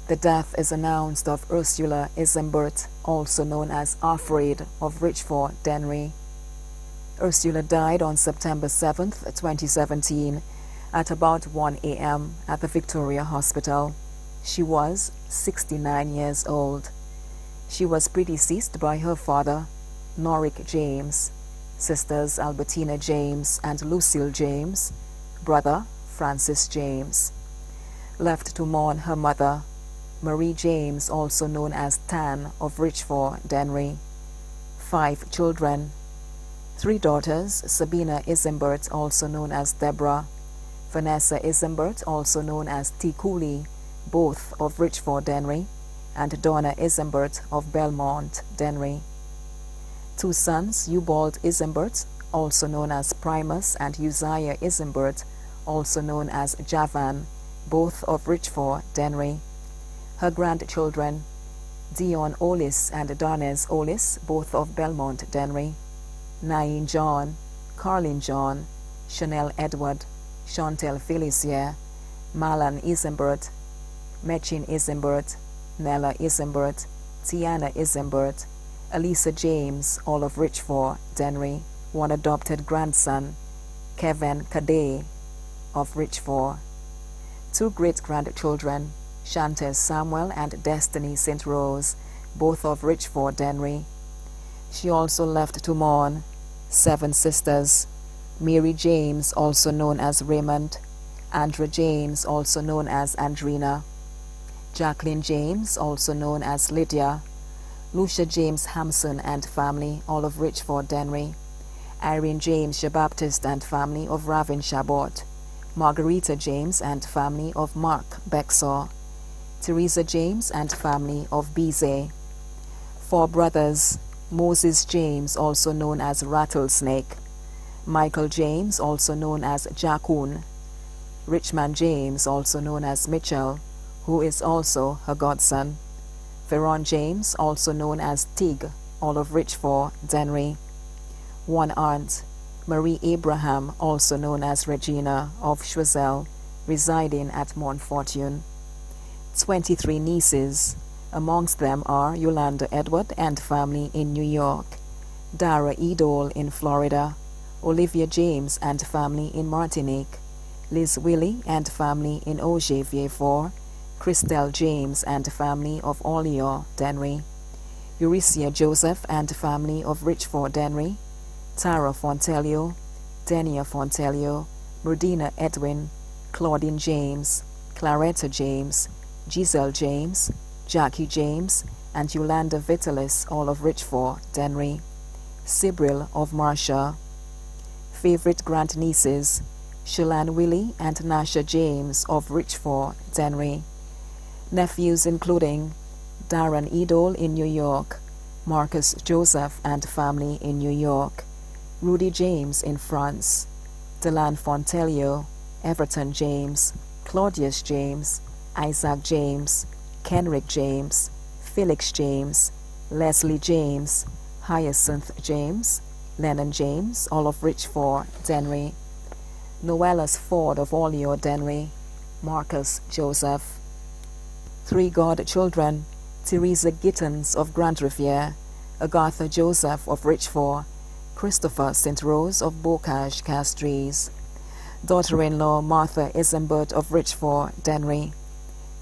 The death is announced of Ursula Isembert, also known as Alfred of Richford, Dennery. Ursula died on September 7, 2017, at about 1 a.m. at the Victoria Hospital. She was 69 years old. She was predeceased by her father, Norrick James, sisters Albertina James and Lucille James, brother Francis James. Left to mourn her mother, Marie James, also known as Tan of Richford, Dennery. 5 children. 3 daughters, Sabina Isembert, also known as Deborah, Vanessa Isembert, also known as T. Cooley, both of Richford, Dennery, and Donna Isembert of Belmont, Dennery. 2 sons, Ubald Isembert, also known as Primus, and Uzziah Isembert, also known as Javan, both of Richford, Dennery. Her grandchildren, Dion Olis and Darnez Olis, both of Belmont, Dennery. Nain John, Carlin John, Chanel Edward, Chantel Felicia, Malan Isembert, Mechin Isembert, Nella Isembert, Tiana Isembert, Elisa James, all of Richford, Dennery. 1 adopted grandson, Kevin Cadet of Richford. 2 great-grandchildren, Chantes Samuel and Destiny St. Rose, both of Richford, Dennery. She also left to mourn 7 sisters, Mary James, also known as Raymond, Andra James, also known as Andrina, Jacqueline James, also known as Lydia, Lucia James Hampson and family, all of Richford, Dennery, Irene James Baptist and family of Ravin Chabot, Margarita James and family of Mark Bexor, Teresa James and family of Bizet. 4 brothers, Moses James, also known as Rattlesnake, Michael James, also known as Jackoon, Richmond James, also known as Mitchell, who is also her godson, Veron James, also known as Tig, all of Richford, Dennery. 1 aunt, Marie Abraham, also known as Regina of Choiseul, residing at Montfortune. 23 nieces. Amongst them are Yolanda Edward and family in New York, Dara Edol in Florida, Olivia James and family in Martinique, Liz Willie and family in Auger Vieux-Fort, Christelle James and family of Orleans, Dennery, Eurecia Joseph and family of Richford, Dennery, Tara Fontelio, Denia Fontelio, Murdina Edwin, Claudine James, Claretta James, Giselle James, Jackie James, and Yolanda Vitalis, all of Richford, Dennery, Sibril of Marcia. Favorite grandnieces, Shalane Willie and Nasha James of Richford, Dennery. Nephews including Darren Edol in New York, Marcus Joseph and family in New York, Rudy James in France, Delan Fontelio, Everton James, Claudius James, Isaac James, Kenrick James, Felix James, Leslie James, Hyacinth James, Lennon James, all of Richford, Dennery, Noella's Ford of Orleans, Dennery, Marcus Joseph. 3 godchildren, Teresa Gittens of Grand Riviere, Agatha Joseph of Richford, Christopher St. Rose of Bocage Castries. Daughter-in-law Martha Isembert of Richford, Dennery.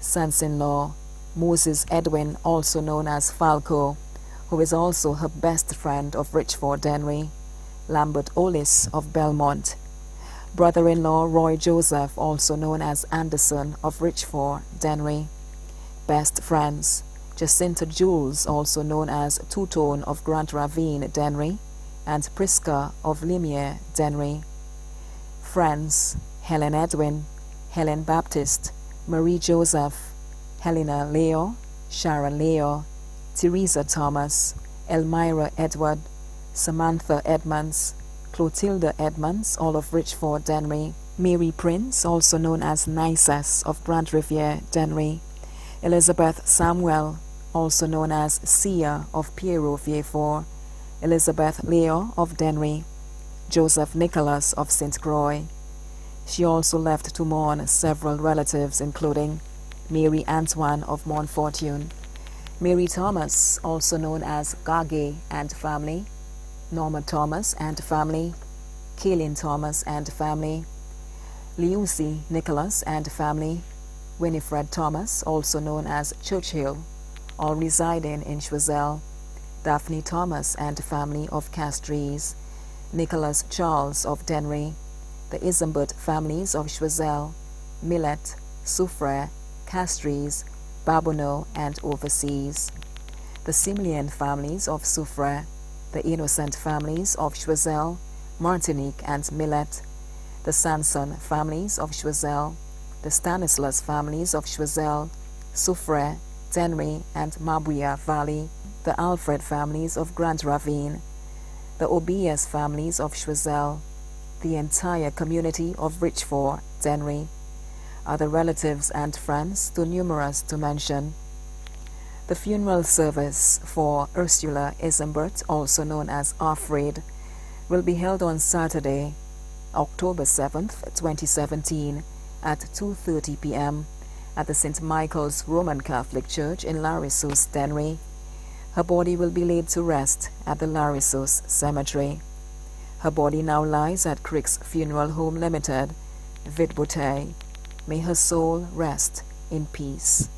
Sons-in-law Moses Edwin, also known as Falco, who is also her best friend of Richford, Dennery, Lambert Olis of Belmont. Brother-in-law Roy Joseph, also known as Anderson of Richford, Dennery. Best friends, Jacinta Jules, also known as Two-Tone of Grand Ravine, Dennery, and Prisca of Limier, Dennery. Friends, Helen Edwin, Helen Baptist, Marie Joseph, Helena Leo, Sharon Leo, Teresa Thomas, Elmira Edward, Samantha Edmonds, Clotilda Edmonds, all of Richford, Dennery, Mary Prince, also known as Nisus of Grand Riviere, Dennery, Elizabeth Samuel, also known as Sia of Pierrot Vieux-Fort, Elizabeth Leo of Dennery, Joseph Nicholas of St. Croix. She also left to mourn several relatives including Mary Antoine of Montfortune, Mary Thomas, also known as Gage and family, Norma Thomas and family, Kaylin Thomas and family, Lucy Nicholas and family, Winifred Thomas, also known as Churchill, all residing in Choiseul, Daphne Thomas and family of Castries, Nicholas Charles of Denry, the Isembert families of Choiseul, Millet, Soufrière, Castries, Babonneau, and overseas, the Simeon families of Soufrière, the Innocent families of Choiseul, Martinique, and Millet, the Sanson families of Choiseul, the Stanislas families of Choiseul, Soufrière, Denry, and Mabuya Valley, the Alfred families of Grand Ravine, the Obias families of Choiseul, the entire community of Richford, Denry, other relatives and friends too numerous to mention. The funeral service for Ursula Isembert, also known as Alfred, will be held on Saturday, October 7th, 2017, at 2:30 p.m. at the St. Michael's Roman Catholic Church in Larissos, Denry. Her body will be laid to rest at the Larissos Cemetery. Her body now lies at Crick's Funeral Home Limited, Vide Bouteille. May her soul rest in peace.